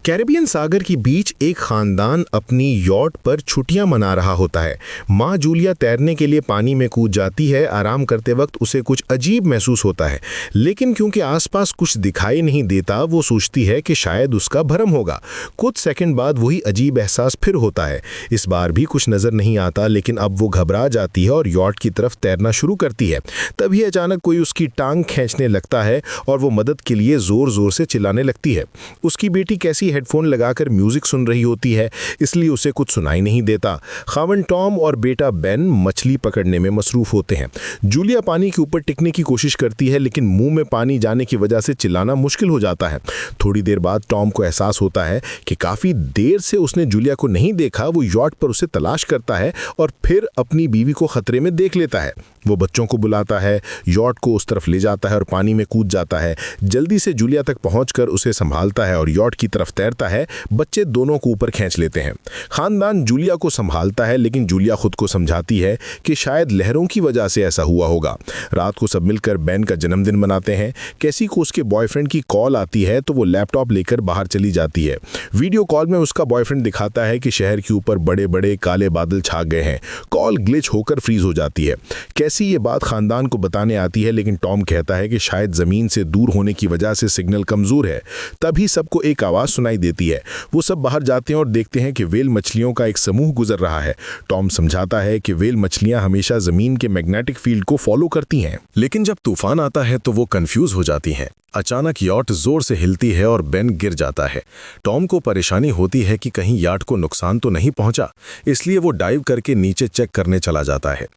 Caribbean सागर के बीच एक खानदान अपनी यॉट पर छुट्टियां मना रहा होता है। माँ जूलिया तैरने के लिए पानी में कूद जाती है। आराम करते वक्त उसे कुछ अजीब महसूस होता है, लेकिन क्योंकि आसपास कुछ दिखाई नहीं देता, वो सोचती है कि शायद उसका भ्रम होगा। कुछ सेकंड बाद वही अजीब एहसास फिर होता है। इस बार भी कुछ नजर नहीं आता, लेकिन अब वो घबरा जाती है और यॉट की तरफ तैरना शुरू करती है। तभी अचानक कोई उसकी टांग खींचने लगता है और वो मदद के लिए जोर जोर से चिल्लाने लगती है। उसकी बेटी कैसी हेडफोन लगाकर म्यूजिक सुन रही होती है, इसलिए उसे कुछ सुनाई नहीं देता। खावन टॉम और बेटा बेन मछली पकड़ने में मसरूफ होते हैं। जूलिया पानी के ऊपर टिकने की कोशिश करती है, लेकिन मुंह में पानी जाने की वजह से चिल्लाना मुश्किल हो जाता है। थोड़ी देर बाद टॉम को एहसास होता है कि काफी देर से उसने जूलिया को नहीं देखा। वो यॉट पर उसे तलाश करता है और फिर अपनी बीवी को खतरे में देख लेता है। वो बच्चों को बुलाता है, यॉट को उस तरफ ले जाता है और पानी में कूद जाता है। जल्दी से जूलिया तक पहुंचकर उसे संभालता है और यॉट की तरफ तैरता है। बच्चे दोनों को ऊपर खींच लेते हैं। खानदान जूलिया को संभालता है, लेकिन जूलिया खुद को समझाती है कि शायद लहरों की वजह से ऐसा हुआ होगा। रात को सब मिलकर बेन का जन्मदिन मनाते हैं। कैसी को उसके बॉयफ्रेंड की कॉल आती है, तो वो लैपटॉप लेकर बाहर चली जाती है। वीडियो कॉल में उसका बॉयफ्रेंड दिखाता है कि शहर के ऊपर बड़े बड़े काले बादल छा गए हैं। कॉल ग्लिच होकर फ्रीज हो जाती है। कैसी ये बात खानदान को बताने आती है, लेकिन टॉम कहता है कि शायद जमीन से दूर होने की वजह से सिग्नल कमजोर है। तभी सबको एक आवाज सुनाई देती है। वो सब बाहर जाते हैं और देखते हैं कि व्हेल मछलियों का एक समूह गुजर रहा है। टॉम समझाता है कि व्हेल मछलियां हमेशा जमीन के मैग्नेटिक फील्ड को फॉलो करती हैं, लेकिन जब तूफान आता है तो वो कंफ्यूज हो जाती हैं। अचानक यॉट जोर से हिलती है और बेन गिर जाता है। टॉम को परेशानी होती है कि कहीं याट को नुकसान तो नहीं पहुंचा, इसलिए वो डाइव करके नीचे चेक करने चला जाता है।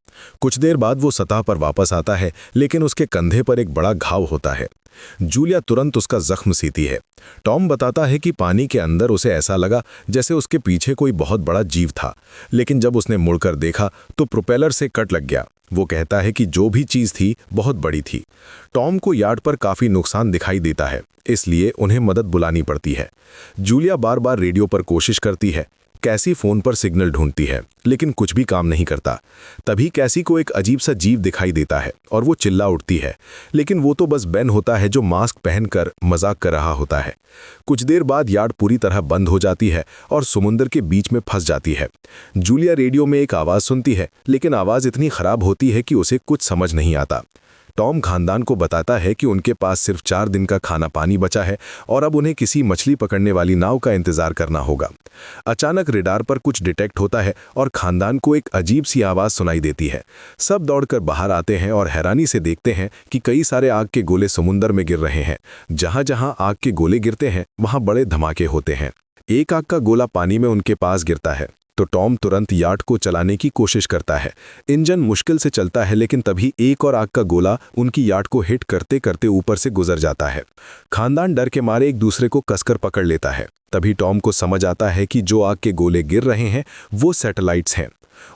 कुछ देर बाद वो सतह पर वापस आता है, लेकिन उसके कंधे पर एक बड़ा घाव होता है। जूलिया तुरंत उसका जख्म सीती है। टॉम बताता है कि पानी के अंदर उसे ऐसा लगा जैसे उसके पीछे कोई बहुत बड़ा जीव था, लेकिन जब उसने मुड़कर देखा तो प्रोपेलर से कट लग गया। वो कहता है कि जो भी चीज थी बहुत बड़ी थी। टॉम को यार्ड पर काफी नुकसान दिखाई देता है, इसलिए उन्हें मदद बुलानी पड़ती है। जूलिया बार बार रेडियो पर कोशिश करती है। कैसी फोन पर सिग्नल ढूंढती है, लेकिन कुछ भी काम नहीं करता। तभी कैसी को एक अजीब सा जीव दिखाई देता है और वो चिल्ला उठती है, लेकिन वो तो बस बेन होता है जो मास्क पहनकर मजाक कर रहा होता है। कुछ देर बाद यार्ड पूरी तरह बंद हो जाती है और समुद्र के बीच में फंस जाती है। जूलिया रेडियो में एक आवाज सुनती है, लेकिन आवाज इतनी खराब होती है कि उसे कुछ समझ नहीं आता। टॉम खानदान को बताता है कि उनके पास सिर्फ 4 दिन का खाना पानी बचा है और अब उन्हें किसी मछली पकड़ने वाली नाव का इंतजार करना होगा। अचानक रेडार पर कुछ डिटेक्ट होता है और खानदान को एक अजीब सी आवाज सुनाई देती है। सब दौड़कर बाहर आते हैं और हैरानी से देखते हैं कि कई सारे आग के गोले समुद्र में गिर रहे हैं। जहां जहां आग के गोले गिरते हैं वहां बड़े धमाके होते हैं। एक आग का गोला पानी में उनके पास गिरता है तो टॉम तुरंत याट को चलाने की कोशिश करता है। इंजन मुश्किल से चलता है, लेकिन तभी एक और आग का गोला उनकी याट को हिट करते करते ऊपर से गुजर जाता है। खानदान डर के मारे एक दूसरे को कसकर पकड़ लेता है। तभी टॉम को समझ आता है कि जो आग के गोले गिर रहे हैं वो सैटेलाइट्स हैं।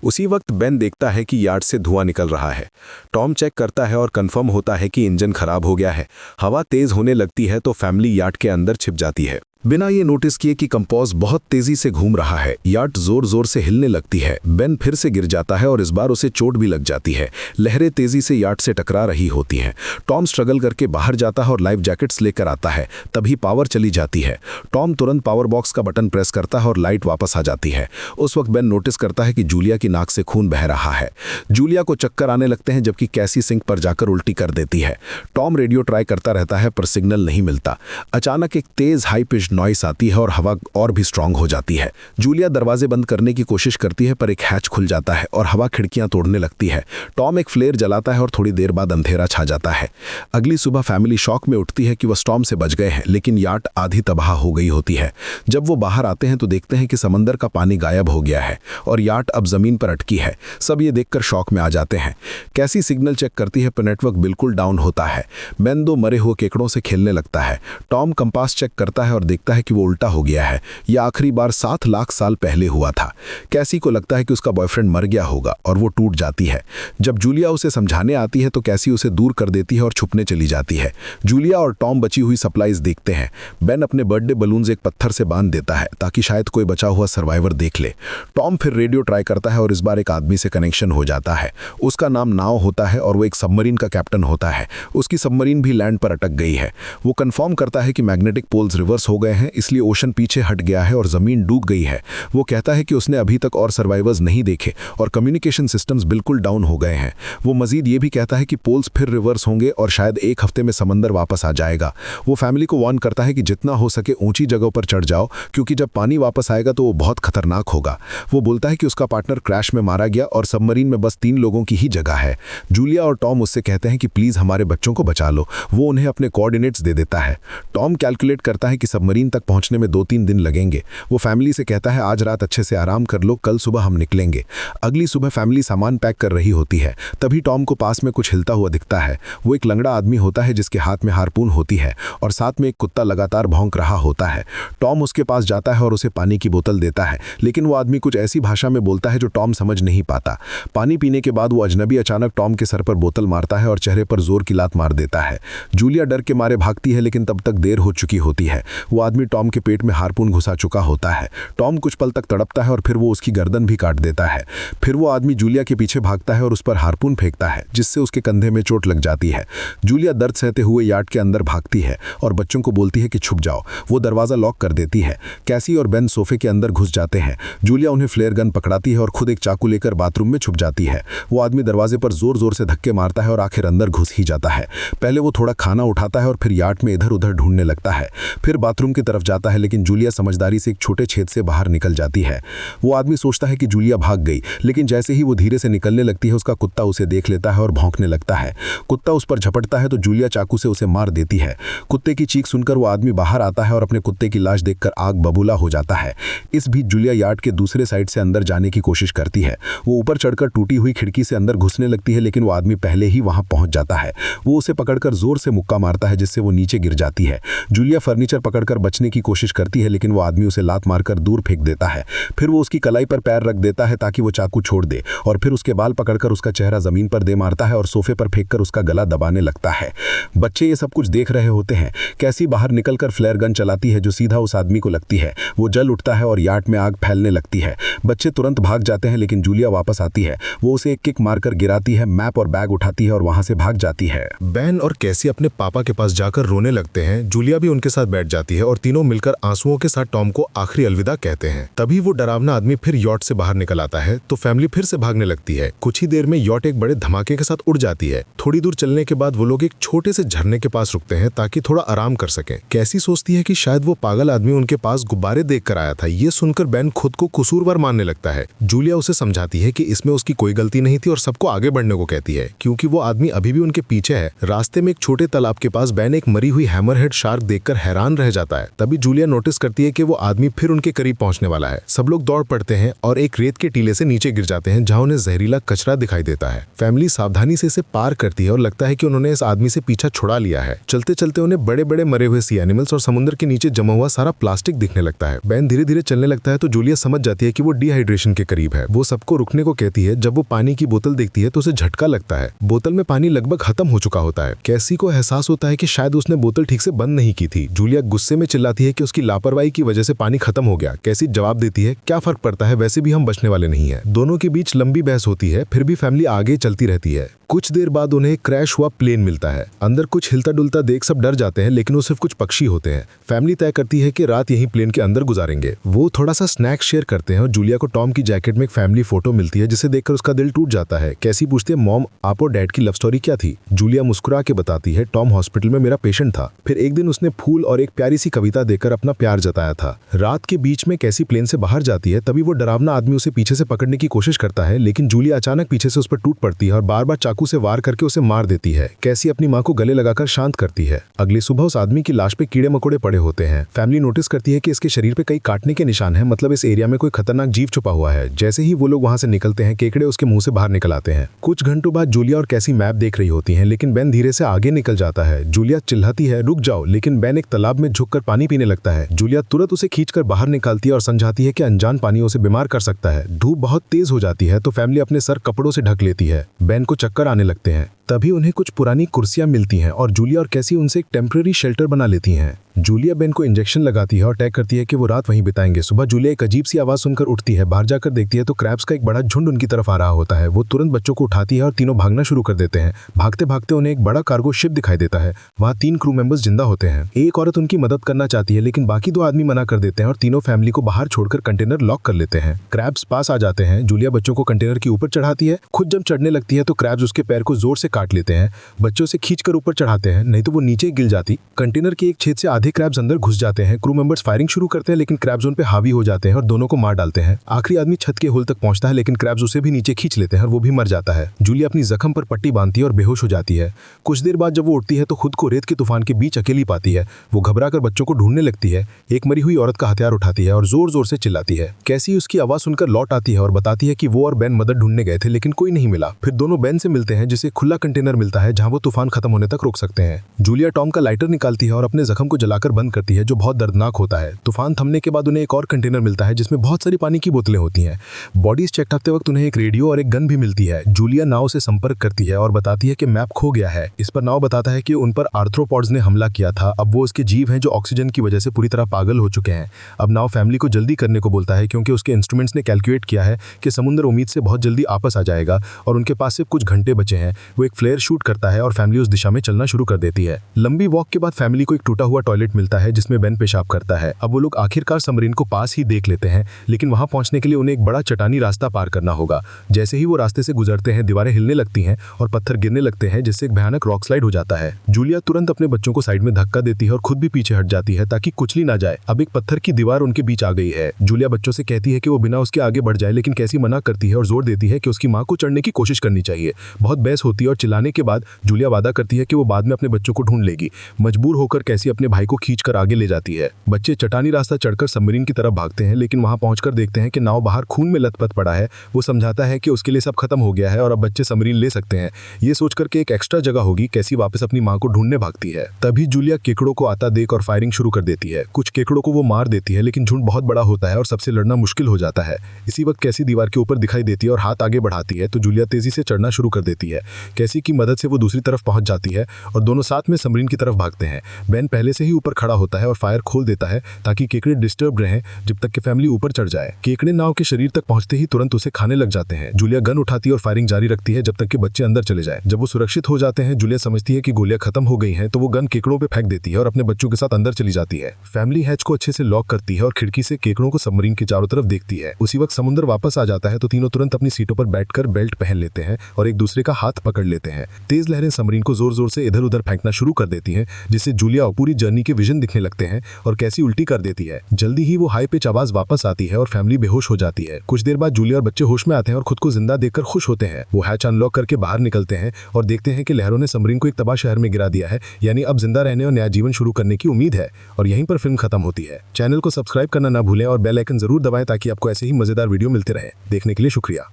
उसी वक्त बेन देखता है कि यार्ड से धुआं निकल रहा है। टॉम चेक करता है और कंफर्म होता है कि इंजन खराब हो गया है। हवा तेज होने लगती है तो फैमिली यार्ड के अंदर छिप जाती है। बिना ये नोटिस किए कि कंपोज बहुत तेजी से घूम रहा है, याट जोर जोर से हिलने लगती है। बेन फिर से गिर जाता है और इस बार उसे चोट भी लग जाती है। लहरें तेजी से याट से टकरा रही होती हैं। टॉम स्ट्रगल करके बाहर जाता है और लाइफ जैकेट्स लेकर आता है। तभी पावर चली जाती है। टॉम तुरंत पावर बॉक्स का बटन प्रेस करता है और लाइट वापस आ जाती है। उस वक्त बेन नोटिस करता है कि जूलिया की नाक से खून बह रहा है। जूलिया को चक्कर आने लगते हैं, जबकि कैसी सिंक पर जाकर उल्टी कर देती है। टॉम रेडियो ट्राई करता रहता है पर सिग्नल नहीं मिलता। अचानक एक तेज हाई पिच नॉइस आती है और हवा और भी स्ट्रांग हो जाती है। जूलिया दरवाजे बंद करने की कोशिश करती है पर एक हैच खुल जाता है और हवा खिड़कियां तोड़ने लगती है। टॉम एक फ्लेयर जलाता है और थोड़ी देर बाद अंधेरा छा जाता है। अगली सुबह फैमिली शॉक में उठती है कि वह स्टॉर्म से बच गए हैं, लेकिन याट आधी तबाह हो गई होती है। जब वो बाहर आते हैं तो देखते हैं कि समंदर का पानी गायब हो गया है और याट अब जमीन पर अटकी है। सब ये देखकर शॉक में आ जाते हैं। कैसी सिग्नल चेक करती है पर नेटवर्क बिल्कुल डाउन होता है। बेन 2 मरे हुए केकड़ों से खेलने लगता है। टॉम कंपास चेक करता है और देखता है कि वो उल्टा हो गया है। यह आखिरी बार 7 लाख साल पहले हुआ था। कैसी को लगता है कि उसका बॉयफ्रेंड मर गया होगा और वो टूट जाती है। जब जूलिया उसे समझाने आती है तो कैसी उसे दूर कर देती है और छुपने चली जाती है। जूलिया और टॉम बची हुई सप्लाईज देखते हैं। बेन अपने बर्थडे बलून्स एक पत्थर से बांध देता है ताकि शायद कोई बचा हुआ सर्वाइवर देख ले। टॉम फिर रेडियो ट्राई करता है और इस बार एक आदमी से कनेक्शन हो जाता है। उसका नाम नाव होता है और वो एक सबमरीन का कैप्टन होता है। उसकी सबमरीन भी लैंड पर अटक गई है। वो कंफर्म करता है कि मैग्नेटिक पोल्स रिवर्स हो गए गए हैं, इसलिए ओशन पीछे हट गया है और ज़मीन डूब गई है। वो कहता है कि उसने अभी तक और सर्वाइवर्स नहीं देखे और कम्युनिकेशन सिस्टम्स बिल्कुल डाउन हो गए हैं। वो मजीद ये भी कहता है कि पोल्स फिर रिवर्स होंगे और शायद एक हफ्ते में समंदर वापस आ जाएगा। वो फैमिली को वार्न करता है कि जितना हो सके ऊंची जगहों पर चढ़ जाओ, क्योंकि जब पानी वापस आएगा तो वो बहुत खतरनाक होगा। वो बोलता है कि उसका पार्टनर क्रैश में मारा गया और सबमरीन में बस 3 लोगों की ही जगह है। जूलिया और टॉम उससे कहते हैं कि प्लीज़ हमारे बच्चों को बचा लो। वो उन्हें अपने कोऑर्डिनेट्स दे देता है। टॉम कैलकुलेट करता है कि सबमरीन तक पहुंचने में 2-3 दिन लगेंगे। वो फैमिली से कहता है आज रात अच्छे से आराम कर लो, कल सुबह हम निकलेंगे। अगली सुबह फैमिली सामान पैक कर रही होती है, तभी टॉम को पास में कुछ हिलता हुआ दिखता है। वो एक लंगड़ा आदमी होता है जिसके हाथ में हारपून होती है और साथ में एक कुत्ता लगातार भौंक रहा होता है। टॉम उसके पास जाता है और उसे पानी की बोतल देता है, लेकिन वो आदमी कुछ ऐसी भाषा में बोलता है जो टॉम समझ नहीं पाता। पानी पीने के बाद वो अजनबी अचानक टॉम के सर पर बोतल मारता है और चेहरे पर जोर की लात मार देता है। जूलिया डर के मारे भागती है, लेकिन तब तक देर हो चुकी होती है। वो आदमी टॉम के पेट में हारपून घुसा चुका होता है। टॉम कुछ पल तक तड़पता है और फिर वो उसकी गर्दन भी काट देता है। फिर वो आदमी जूलिया के पीछे भागता है और उस पर हारपून फेंकता है, जिससे उसके कंधे में चोट लग जाती है। जूलिया दर्द सहते हुए यार्ड के अंदर भागती है और बच्चों को बोलती है कि छुप जाओ। वो दरवाजा लॉक कर देती है। कैसी और बेन सोफे के अंदर घुस जाते हैं। जूलिया उन्हें फ्लेयर गन पकड़ाती है और खुद एक चाकू लेकर बाथरूम में छुप जाती है। वो आदमी दरवाजे पर जोर जोर से धक्के मारता है और आखिर अंदर घुस ही जाता है। पहले वो थोड़ा खाना उठाता है और फिर यार्ड में इधर उधर ढूंढने लगता है। फिर बाथरूम की तरफ जाता है, लेकिन जूलिया समझदारी से एक छोटे छेद से बाहर निकल जाती है। वो आदमी सोचता है कि जूलिया भाग गई, लेकिन जैसे ही वो धीरे से निकलने लगती है, उसका कुत्ता उसे देख लेता है और भौंकने लगता है। कुत्ता उस पर झपटता है तो जूलिया चाकू से उसे मार देती है। कुत्ते की चीख सुनकर वो आदमी बाहर आता है और अपने कुत्ते की लाश देखकर आग बबूला हो जाता है। इस बीच जूलिया यार्ड के दूसरे साइड से अंदर जाने की कोशिश करती है। वो ऊपर चढ़कर टूटी हुई खिड़की से अंदर घुसने लगती है, लेकिन वो आदमी पहले ही वहां पहुंच जाता है। वो उसे पकड़कर जोर से मुक्का मारता है, जिससे वो नीचे गिर जाती है। जूलिया फर्नीचर पकड़कर बचने की कोशिश करती है, लेकिन वो आदमी उसे लात मारकर दूर फेंक देता है। फिर वो उसकी कलाई पर पैर रख देता है ताकि वो चाकू छोड़ दे, और फिर उसके बाल पकड़कर उसका चेहरा जमीन पर दे मारता है और सोफे पर फेंककर उसका गला दबाने लगता है। बच्चे ये सब कुछ देख रहे होते हैं। कैसी बाहर निकलकर फ्लेयर गन चलाती है जो सीधा उस आदमी को लगती है। वो जल उठता है और यार्ड में आग फैलने लगती है। बच्चे तुरंत भाग जाते हैं, लेकिन जूलिया वापस आती है। वो उसे एक किक मारकर गिराती है, मैप और बैग उठाती है और वहां से भाग जाती है। बेन और कैसी अपने पापा के पास जाकर रोने लगते हैं। जूलिया भी उनके साथ बैठ जाती है और तीनों मिलकर आंसुओं के साथ टॉम को आखिरी अलविदा कहते हैं। तभी वो डरावना आदमी फिर यॉट से बाहर निकल आता है तो फैमिली फिर से भागने लगती है। कुछ ही देर में यॉट एक बड़े धमाके के साथ उड़ जाती है। थोड़ी दूर चलने के बाद वो लोग एक छोटे से झरने के पास रुकते हैं ताकि थोड़ा आराम कर सकें। कैसी सोचती है कि शायद वो पागल आदमी उनके पास गुब्बारे देख कर आया था। ये सुनकर बेन खुद को कसूरवार मानने लगता है। जूलिया उसे समझाती है कि इसमें उसकी कोई गलती नहीं थी और सबको आगे बढ़ने को कहती है, क्योंकि वो आदमी अभी भी उनके पीछे है। रास्ते में एक छोटे तालाब के पास बेन एक मरी हुई हैमरहेड शार्क देखकर हैरान रह जाता है। तभी जूलिया नोटिस करती है कि वो आदमी फिर उनके करीब पहुंचने वाला है। सब लोग दौड़ पड़ते हैं और एक रेत के टीले से नीचे गिर जाते हैं, जहां उन्हें जहरीला कचरा दिखाई देता है। फैमिली सावधानी से इसे पार करती है और लगता है कि उन्होंने इस आदमी से पीछा छुड़ा लिया है। चलते चलते उन्हें बड़े बड़े मरे हुए सी एनिमल्स और समुद्र के नीचे जमा हुआ सारा प्लास्टिक दिखने लगता है। बेन धीरे धीरे चलने लगता है तो जूलिया समझ जाती है कि वो डिहाइड्रेशन के करीब है। वो सबको रुकने को कहती है। जब वो पानी की बोतल देखती है तो उसे झटका लगता है। बोतल में पानी लगभग खत्म हो चुका होता है। कैसी को एहसास होता है कि शायद उसने बोतल ठीक से बंद नहीं की थी। जूलिया गुस्से में चिल्लाती है कि उसकी लापरवाही की वजह से पानी खत्म हो गया। कैसी जवाब देती है, क्या फर्क पड़ता है, वैसे भी हम बचने वाले नहीं है। दोनों के बीच लंबी बहस होती है, फिर भी फैमिली आगे चलती रहती है। कुछ देर बाद उन्हें क्रैश हुआ प्लेन मिलता है। अंदर कुछ हिलता डुलता देख सब डर जाते हैं, लेकिन वो सिर्फ कुछ पक्षी होते हैं। फैमिली तय करती है कि रात यहीं प्लेन के अंदर गुजारेंगे। वो थोड़ा सा स्नैक्स शेयर करते हैं और जूलिया को टॉम की जैकेट में एक फैमिली फोटो मिलती है, जिसे देखकर उसका दिल टूट जाता है। कैसी पूछती है, मॉम आप और डैड की लव स्टोरी क्या थी? जूलिया मुस्कुरा के बताती है, टॉम हॉस्पिटल में मेरा पेशेंट था। फिर एक दिन उसने फूल और एक प्यारी सी कविता देकर अपना प्यार जताया था। रात के बीच में कैसी प्लेन से बाहर जाती है, तभी वो डरावना आदमी उसे पीछे से पकड़ने की कोशिश करता है, लेकिन जूलिया अचानक पीछे से उस पर टूट पड़ती है और बार बार चाकू से वार करके उसे मार देती है। कैसी अपनी माँ को गले लगाकर शांत करती है। अगली सुबह उस आदमी की लाश पे कीड़े मकोड़े पड़े होते हैं। फैमिली नोटिस करती है कि इसके शरीर पे कई काटने के निशान हैं, मतलब इस एरिया में कोई खतरनाक जीव छुपा हुआ है। जैसे ही वो लोग वहां से निकलते हैं, केकड़े उसके मुंह से बाहर निकल आते हैं। कुछ घंटों बाद जूलिया और कैसी मैप देख रही होती हैं, लेकिन बेन धीरे से आगे निकल जाता है। जूलिया चिल्लाती है, रुक जाओ, लेकिन बेन एक तालाब में झुककर पानी पीने लगता है। जूलिया तुरंत उसे खींचकर बाहर निकालती है और समझाती है कि अनजान पानी उसे बीमार कर सकता है। धूप बहुत तेज हो जाती है तो फैमिली अपने सर कपड़ों से ढक लेती है। बेन को चक्कर आने लगते हैं। तभी उन्हें कुछ पुरानी कुर्सियां मिलती हैं और जूलिया और कैसी उनसे एक टेम्पररी शेल्टर बना लेती हैं। जूलिया बेन को इंजेक्शन लगाती है और तय करती है कि वो रात वहीं बिताएंगे। सुबह जूलिया एक अजीब सी आवाज सुनकर उठती है। बाहर जाकर देखती है तो क्रैब्स का एक बड़ा झुंड उनकी तरफ आ रहा होता है। वो तुरंत बच्चों को उठाती है और तीनों भागना शुरू कर देते हैं। भागते भागते उन्हें एक बड़ा कार्गो शिप दिखाई देता है। वहाँ 3 क्रू मेंबर्स जिंदा होते हैं। एक औरत उनकी मदद करना चाहती है लेकिन बाकी 2 आदमी मना कर देते हैं और तीनों फैमिली को बाहर छोड़कर कंटेनर लॉक कर लेते हैं। क्रैब्स पास आ जाते हैं। जूलिया बच्चों को कंटेनर के ऊपर चढ़ाती है। खुद जब चढ़ने लगती है तो क्रैब्स उसके पैर को जोर से काट लेते हैं। बच्चों से खींचकर ऊपर चढ़ाते हैं, नहीं तो वो नीचे गिर जाती। कंटेनर के एक छेद से आधे क्रैब्स अंदर घुस जाते हैं। क्रू मेंबर्स फायरिंग शुरू करते हैं लेकिन क्रैब्स उन पे हावी हो जाते हैं और दोनों को मार डालते हैं। आखिरी आदमी छत के होल तक पहुंचता है लेकिन क्रैब्स उसे भी नीचे खींच लेते हैं और वो भी मर जाता है। जूलिया अपनी जख्म पर पट्टी बांधती है और बेहोश हो जाती है। कुछ देर बाद जब वो उठती है तो खुद को रेत के तूफान के बीच अकेली पाती है। वो घबराकर बच्चों को ढूंढने लगती है। एक मरी हुई औरत का हथियार उठाती है और जोर जोर से चिल्लाती है। कैसी उसकी आवाज सुनकर लौट आती है और बताती है कि वो और बेन मदद ढूंढने गए थे लेकिन कोई नहीं मिला। फिर दोनों बेन से मिलते हैं जिसे खुला कंटेनर मिलता है जहां वो तूफान खत्म होने तक रोक सकते हैं। जूलिया टॉम का लाइटर निकालती है और अपने जख्म को जलाकर बंद करती है जो बहुत दर्दनाक होता है। तूफान थमने के बाद उन्हें एक और कंटेनर मिलता है जिसमें बहुत सारी पानी की बोतलें होती हैं। बॉडीज चेक करते वक्त उन्हें एक रेडियो और एक गन भी मिलती है। जूलिया नाव से संपर्क करती है और बताती है कि मैप खो गया है। इस पर नाव बताता है कि उन पर आर्थ्रोपॉड्स ने हमला किया था। अब वो उसके जीव हैं जो ऑक्सीजन की वजह से पूरी तरह पागल हो चुके हैं। अब नाव फैमिली को जल्दी करने को बोलता है क्योंकि उसके इंस्ट्रूमेंट्स ने कैलकुलेट किया है कि समुद्र उम्मीद से बहुत जल्दी आपस आ जाएगा और उनके पास सिर्फ कुछ घंटे बचे हैं। वो एक फ्लेयर शूट करता है और फैमिली उस दिशा में चलना शुरू कर देती है। लंबी वॉक के बाद फैमिली को एक टूटा हुआ टॉयलेट मिलता है जिसमें बेन पेशाब करता है। अब वो लोग आखिरकार सबमरीन को पास ही देख लेते हैं लेकिन वहां पहुंचने के लिए उन्हें एक बड़ा चट्टानी रास्ता पार करना होगा। जैसे ही वो रास्ते से गुजरते हैं दीवारें हिलने लगती हैं और पत्थर गिरने लगते हैं जिससे एक भयानक रॉक स्लाइड हो जाता है। जूलिया तुरंत अपने बच्चों को साइड में धक्का देती है और खुद भी पीछे हट जाती है ताकि कुचली ना जाए। अब एक पत्थर की दीवार उनके बीच आ गई है। जूलिया बच्चों से कहती है कि वो बिना उसके आगे बढ़ जाए लेकिन कैसी मना करती है और जोर देती है कि उसकी मां को चढ़ने की कोशिश करनी चाहिए। बहुत बहस होती है और चिल्लाने के बाद जूलिया वादा करती है कि वो बाद में अपने बच्चों को ढूंढ लेगी। मजबूर होकर कैसी अपने भाई को खींचकर आगे ले जाती है। बच्चे चट्टानी रास्ता चढ़कर सबमरीन की तरफ भागते हैं लेकिन वहां पहुंचकर देखते हैं कि नाव बाहर खून में लथपथ पड़ा है। वो समझाता है कि उसके लिए सब खत्म हो गया है और अब बच्चे सबमरीन ले सकते हैं। ये सोचकर के एक एक्स्ट्रा जगह होगी कैसी वापस अपनी मां को ढूंढने भागती है। तभी जूलिया केकड़ों को आता देख और फायरिंग शुरू कर देती है। कुछ केकड़ों को वो मार देती है लेकिन झुंड बहुत बड़ा होता है और सबसे लड़ना मुश्किल हो जाता है। इसी वक्त कैसी दीवार के ऊपर दिखाई देती है और हाथ आगे बढ़ाती है तो जूलिया तेजी से चढ़ना शुरू कर देती है। कैसी की मदद से वो दूसरी तरफ पहुंच जाती है और दोनों साथ में सबमरीन की तरफ भागते हैं। बेन पहले से ही ऊपर खड़ा होता है और फायर खोल देता है ताकि केकड़े डिस्टर्ब रहें जब तक कि फैमिली ऊपर चढ़ जाए। केकड़े नाव के शरीर तक पहुंचते ही तुरंत उसे खाने लग जाते हैं। जूलिया गन उठाती है और फायरिंग जारी रखती है जब तक कि बच्चे अंदर चले जाए। जब वो सुरक्षित हो जाते हैं जूलिया समझती है कि गोलियां खत्म हो गई हैं तो वो गन केकड़ों पे फेंक देती है और अपने बच्चों के साथ अंदर चली जाती है। फैमिली हैच को अच्छे से लॉक करती है और खिड़की से केकड़ों को सबमरीन के चारों तरफ देखती है। उसी वक्त समुद्र वापस आ जाता है तो तीनों तुरंत अपनी सीटों पर बैठकर बेल्ट पहन लेते हैं और एक दूसरे का हाथ पकड़ लेते हैं। तेज लहरें सबमरीन को जोर जोर से इधर उधर फेंकना शुरू कर देती हैं जिससे जूलिया पूरी जर्नी के विजन दिखने लगते हैं और कैसी उल्टी कर देती है। जल्दी ही वो हाई पिच आवाज वापस आती है और फैमिली बेहोश हो जाती है। कुछ देर बाद जूलिया और बच्चे होश में आते हैं और खुद को जिंदा देखकर खुश होते हैं। वो हैच अनलॉक करके बाहर निकलते हैं और देखते हैं कि लहरों ने सबमरीन को एक तबाह शहर में गिरा दिया है। यानी अब जिंदा रहने और नया जीवन शुरू करने की उम्मीद है। और यहीं पर फिल्म खत्म होती है। चैनल को सब्सक्राइब करना ना भूलें और बेल आइकन जरूर दबाएं ताकि आपको ऐसे ही मजेदार वीडियो मिलते रहे। देखने के लिए शुक्रिया।